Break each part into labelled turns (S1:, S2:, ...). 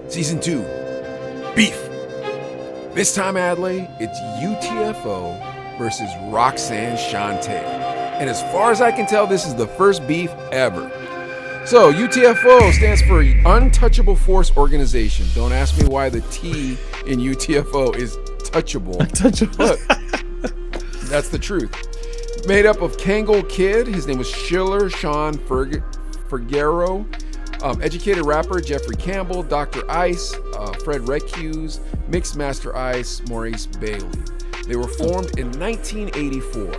S1: Season 2, Beef. This time, Adley, it's UTFO versus Roxanne Shante. And as far as I can tell, this is the first beef ever. So, UTFO stands for Untouchable Force Organization. Don't ask me why the T in UTFO is touchable. But that's the truth. Made up of Kangol Kid, his name was Schiller Sean Fergero, educated rapper Jeffrey Campbell, Dr. Ice, Fred Recuse, Mixmaster Ice, Maurice Bailey. They were formed in 1984.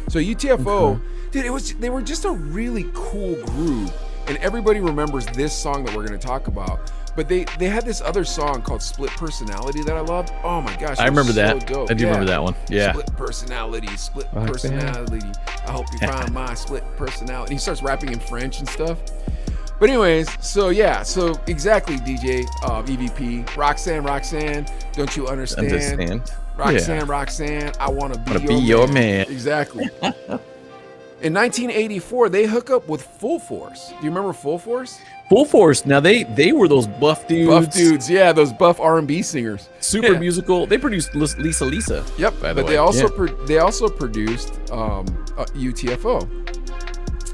S1: So UTFO, dude, they were just a really cool group, and everybody remembers this song that we're going to talk about. But they had this other song called Split Personality that I loved. Oh my gosh,
S2: I remember that.
S1: So dope.
S2: I do remember that one. Yeah.
S1: Split personality. I hope you find my split personality. He starts rapping in French and stuff. But anyways, so exactly, DJ EVP, Roxanne, don't you understand? Roxanne, I want to be your man. Exactly. In 1984, they hook up with Full Force. Do you remember Full Force?
S2: Full Force. Now they were those buff dudes.
S1: Buff dudes, yeah, those buff R&B singers.
S2: Super musical. They produced Lisa.
S1: Yep, but they also produced UTFO.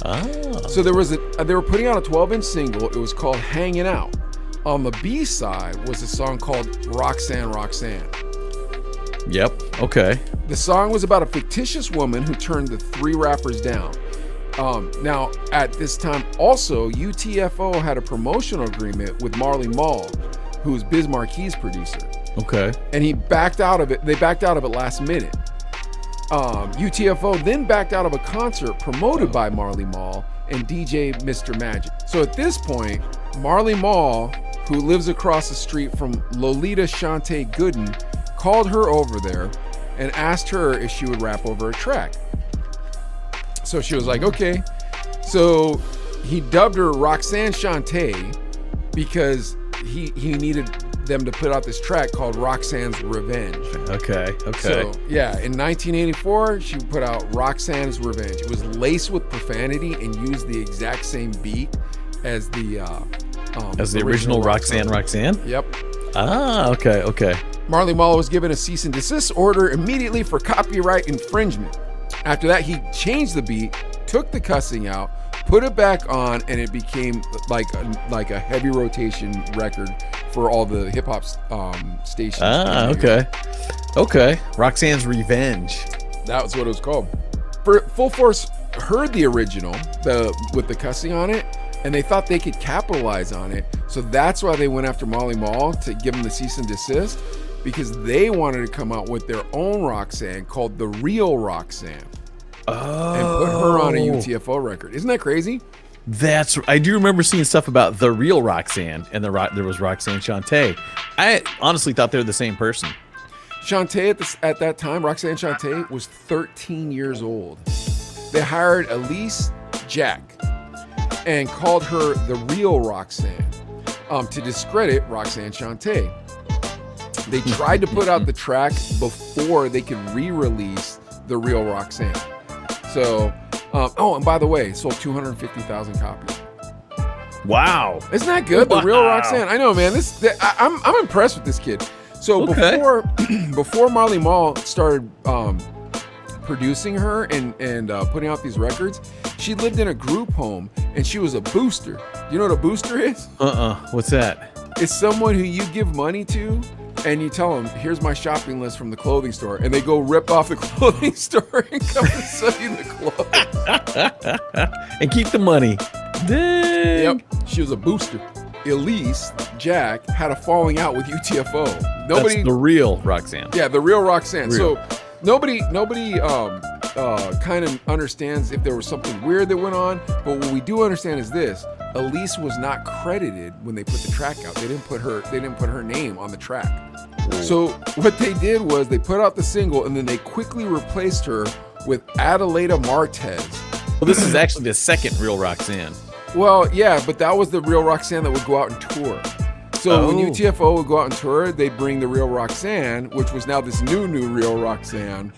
S2: Ah.
S1: So they were putting out a 12-inch single. It was called "Hanging Out." On the B side was a song called "Roxanne."
S2: Yep. Okay.
S1: The song was about a fictitious woman who turned the three rappers down. Now, at this time, also, UTFO had a promotional agreement with Marley Marl, who was Biz Marquis' producer.
S2: Okay.
S1: And he backed out of it. They backed out of it last minute. UTFO then backed out of a concert promoted by Marley Marl and DJ Mr. Magic. So at this point, Marley Marl, who lives across the street from Lolita Shante Gooden, called her over there and asked her if she would rap over a track. So she was like, okay. So he dubbed her Roxanne Shante because he needed them to put out this track called Roxanne's Revenge.
S2: Okay.
S1: So yeah, in 1984, she put out Roxanne's Revenge. It was laced with profanity and used the exact same beat as the
S2: original Roxanne.
S1: Yep.
S2: Ah, okay.
S1: Marley Marl was given a cease and desist order immediately for copyright infringement. After that, he changed the beat, took the cussing out, put it back on, and it became like a heavy rotation record for all the hip hop stations.
S2: Ah, okay. Roxanne's Revenge.
S1: That was what it was called. Full Force heard the original, with the cussing on it, and they thought they could capitalize on it. So that's why they went after Marley Marl to give him the cease and desist, because they wanted to come out with their own Roxanne called The Real Roxanne.
S2: Oh.
S1: And put her on a UTFO record. Isn't that crazy?
S2: I do remember seeing stuff about The Real Roxanne, and there was Roxanne Shante. I honestly thought they were the same person.
S1: Shante at that time, Roxanne Shante was 13 years old. They hired Elise Jack and called her The Real Roxanne to discredit Roxanne Shante. They tried to put out the track before they could re-release The Real Roxanne. So, and by the way, sold 250,000 copies.
S2: Wow.
S1: Isn't that good? The Real Roxanne. I know, man. I'm impressed with this kid. So before Marley Marl started producing her and putting out these records, she lived in a group home and she was a booster. You know what a booster is?
S2: What's that?
S1: It's someone who you give money to and you tell them, here's my shopping list from the clothing store, and they go rip off the clothing store and come and sell you the clothes.
S2: And keep the money. Dang.
S1: Yep. She was a booster. Elise Jack had a falling out with UTFO. That's
S2: the real Roxanne.
S1: Yeah, the real Roxanne. So nobody kind of understands if there was something weird that went on, but what we do understand is this: Elise was not credited when they put the track out. They didn't put her name on the track. Ooh. So what they did was they put out the single and then they quickly replaced her with Adelaida Martez.
S2: Well, this is actually the second real Roxanne.
S1: Well, yeah, but that was the real Roxanne that would go out and tour. So when UTFO would go out on tour, they'd bring the real Roxanne, which was now this new real Roxanne.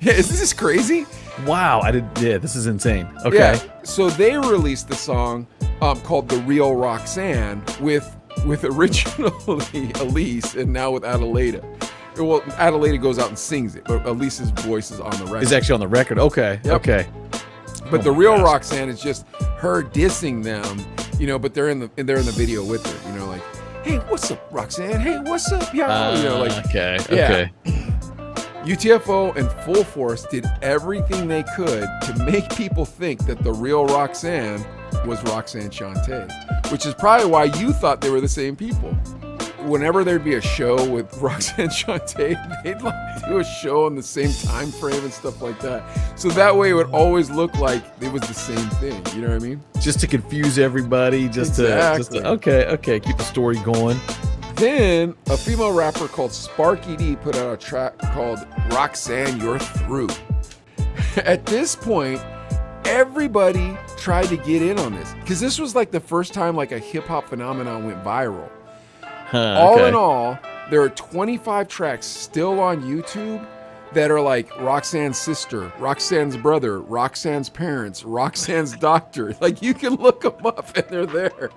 S1: Yeah, isn't this crazy?
S2: Wow, this is insane. Okay.
S1: Yeah, so they released the song called The Real Roxanne with with originally Elise and now with Adelaida. Well, Adelaida goes out and sings it, but Elise's voice is on the record.
S2: It's actually on the record. Okay.
S1: Yep.
S2: Okay.
S1: But the real Roxanne is just her dissing them, but they're in the video with her, like, hey, what's up, Roxanne? Hey, what's up, y'all?
S2: Okay.
S1: Yeah.
S2: Okay.
S1: UTFO and Full Force did everything they could to make people think that the real Roxanne was Roxanne Shante, which is probably why you thought they were the same people. Whenever there'd be a show with Roxanne Shante, they'd do a show on the same time frame and stuff like that. So that way it would always look like it was the same thing. You know what I mean?
S2: Just to confuse everybody.
S1: Exactly.
S2: Okay. Keep the story going.
S1: Then a female rapper called Sparky D put out a track called Roxanne, You're Through. At this point, everybody tried to get in on this because this was like the first time like a hip hop phenomenon went viral. All in all, there are 25 tracks still on YouTube that are like Roxanne's sister, Roxanne's brother, Roxanne's parents, Roxanne's doctor. Like you can look them up and they're there.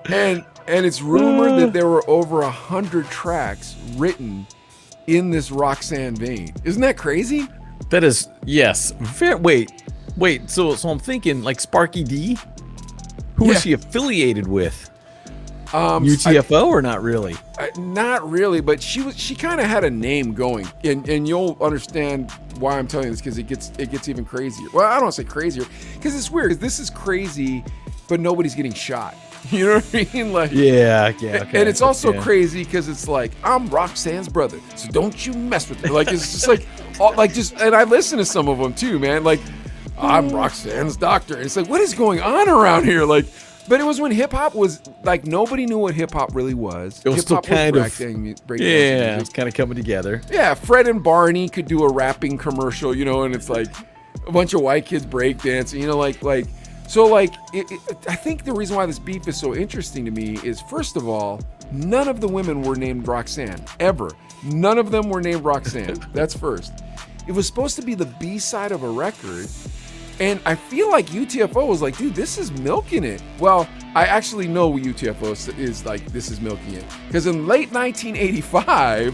S1: And it's rumored that there were over 100 tracks written in this Roxanne vein. Isn't that crazy?
S2: That is, yes. Wait. So I'm thinking like Sparky D. Who is she affiliated with? UTFO or not really?
S1: Not really, but she kind of had a name going, and you'll understand why I'm telling you this because it gets even crazier. Well, I don't want to say crazier because it's weird. This is crazy, but nobody's getting shot. You know what I mean? Like,
S2: yeah. Okay.
S1: And it's also crazy because it's like, I'm Roxanne's brother, so don't you mess with her. Like, it's just like, and I listen to some of them too, man. Like, I'm Roxanne's doctor. And it's like, what is going on around here? Like, but it was when hip hop was like, nobody knew what hip hop really was.
S2: It was still kind of,
S1: it
S2: was kind of coming together.
S1: Yeah, Fred and Barney could do a rapping commercial, and it's like a bunch of white kids breakdancing, So, I think the reason why this beef is so interesting to me is, first of all, none of the women were named Roxanne, ever. None of them were named Roxanne. That's first. It was supposed to be the B-side of a record, and I feel like UTFO was like, dude, this is milking it. Well, I actually know what UTFO is like, this is milking it. Because in late 1985,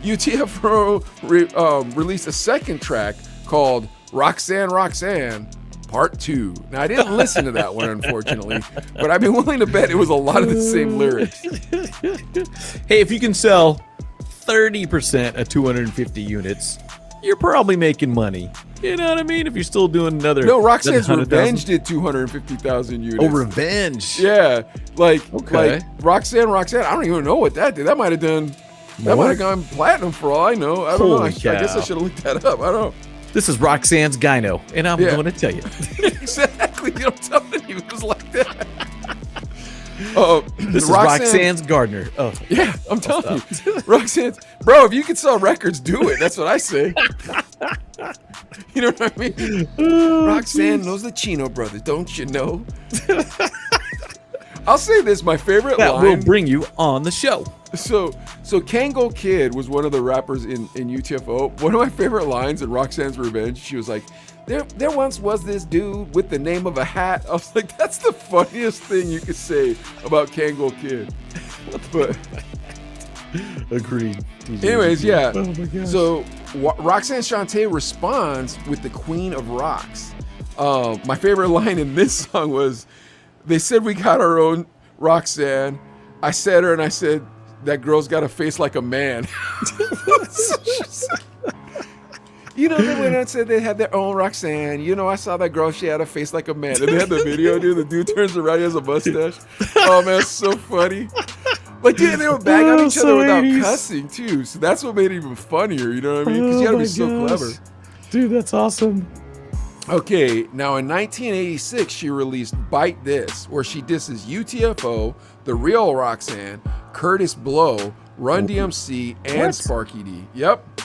S1: UTFO released a second track called Roxanne, Roxanne, Part 2. Now, I didn't listen to that one, unfortunately, but I'd be willing to bet it was a lot of the same lyrics.
S2: Hey, if you can sell 30% of 250 units, you're probably making money. You know what I mean? If you're still doing another...
S1: No, Roxanne's Revenge did 250,000 units.
S2: Oh, Revenge.
S1: Yeah. Like Roxanne, I don't even know what that did. That might have gone platinum for all I know. I don't know. I guess I should have looked that up. I don't know.
S2: This is Roxanne's Gyno, and I'm going to tell you.
S1: Exactly. I'm telling you, it was like that.
S2: This is Roxanne's Gardener. Oh,
S1: yeah, I'm telling you. Roxanne's, bro, if you can sell records, do it. That's what I say. You know what I mean? Roxanne knows the Chino brothers, don't you know? I'll say this, my favorite line.
S2: That will bring you on the show.
S1: So Kango Kid was one of the rappers in UTFO. One of my favorite lines in Roxanne's Revenge, she was like, there once was this dude with the name of a hat. I was like, that's the funniest thing you could say about Kango Kid. But
S2: agreed.
S1: Anyways, yeah.
S2: Oh my gosh.
S1: So Roxanne Shante responds with the Queen of Rocks. My favorite line in this song was, they said we got our own Roxanne. I said her and I said, that girl's got a face like a man. They went out and said they had their own Roxanne. I saw that girl, she had a face like a man. And they had the video, dude. The dude turns around, he has a mustache. Oh, man, it's so funny. Like, dude, they were bagging on each other without cussing, too. So that's what made it even funnier, you know what I mean? Because you gotta be so clever.
S2: Dude, that's awesome.
S1: Okay, now in 1986, she released Bite This, where she disses UTFO, The Real Roxanne, Curtis Blow, Run DMC, and Sparky D. Yep.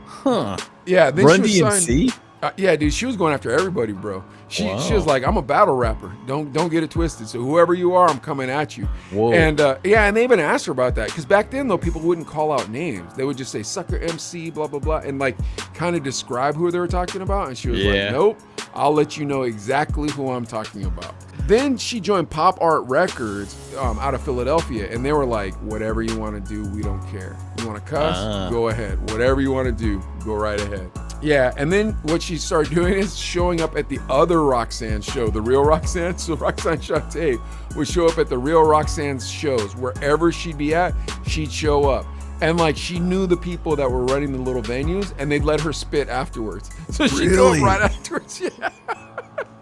S2: Huh.
S1: Yeah. Then
S2: Run
S1: she was
S2: DMC?
S1: Yeah, dude, she was going after everybody, bro. She was like, I'm a battle rapper. Don't get it twisted. So whoever you are, I'm coming at you.
S2: Whoa.
S1: And and they even asked her about that. Because back then, though, people wouldn't call out names. They would just say, sucker MC, blah, blah, blah. And like kind of describe who they were talking about. And she was like, nope, I'll let you know exactly who I'm talking about. then she joined Pop Art Records out of Philadelphia, and they were like, whatever you want to do, we don't care. You want to cuss? Go ahead. Whatever you want to do, go right ahead. Yeah, and then what she started doing is showing up at the other Roxanne show, the real Roxanne. So Roxanne Shante would show up at the real Roxanne's shows. Wherever she'd be at, she'd show up. And like she knew the people that were running the little venues, and they'd let her spit afterwards. So she'd go up right afterwards. Yeah.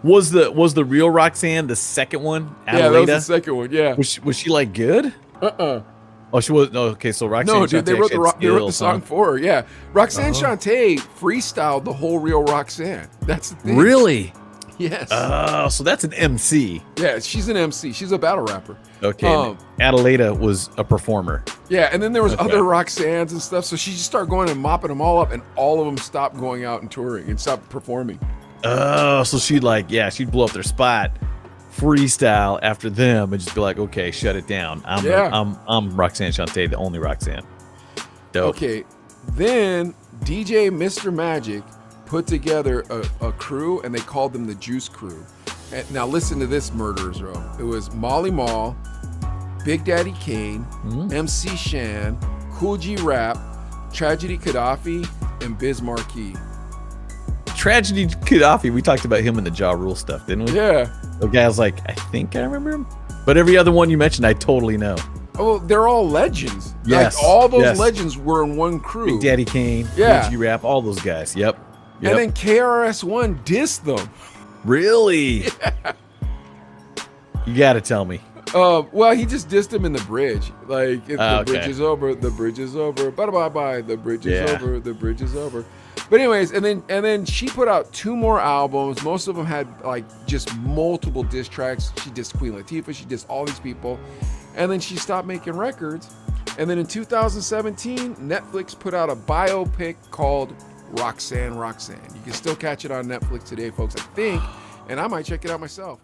S2: Was the real Roxanne the second one? Adelaida?
S1: Yeah, that was the second one. Yeah.
S2: Was she like good? Oh, she was. Oh, okay, so Roxanne.
S1: No, dude,
S2: Shante
S1: they wrote the song
S2: huh?
S1: for her. Yeah, Roxanne Shante freestyled the whole real Roxanne. That's the thing.
S2: Really?
S1: Yes.
S2: Oh, so that's an MC.
S1: Yeah, she's an MC. She's a battle rapper.
S2: Okay. Adelaida was a performer.
S1: Yeah, and then there was other Roxannes and stuff. So she just started going and mopping them all up, and all of them stopped going out and touring and stopped performing.
S2: Oh, so she'd blow up their spot, freestyle after them, and just be like, okay, shut it down. I'm Roxanne Shante, the only Roxanne. Dope.
S1: Okay, then DJ Mr. Magic put together a crew, and they called them the Juice Crew. And now listen to this murderers row. It was Molly Mall, Big Daddy Kane, MC Shan, Cool G Rap, Tragedy Gaddafi, and Biz Marquee.
S2: Tragedy Gaddafi, we talked about him in the Ja Rule stuff, didn't we?
S1: Yeah.
S2: The guy was like, I think I remember him. But every other one you mentioned, I totally know.
S1: Oh, they're all legends.
S2: Yes.
S1: Like, all those legends were in one crew.
S2: Big Daddy Kane, G Rap, all those guys. Yep.
S1: And then KRS-One dissed them.
S2: Really?
S1: Yeah.
S2: You got to tell me.
S1: Well, he just dissed him in the bridge. Like, bridge is over, the bridge is over. Bye-bye-bye, the bridge is over, the bridge is over. But anyways, and then she put out 2 more albums. Most of them had like just multiple diss tracks. She dissed Queen Latifah. She dissed all these people. And then she stopped making records. And then in 2017, Netflix put out a biopic called Roxanne. You can still catch it on Netflix today, folks, I think. And I might check it out myself.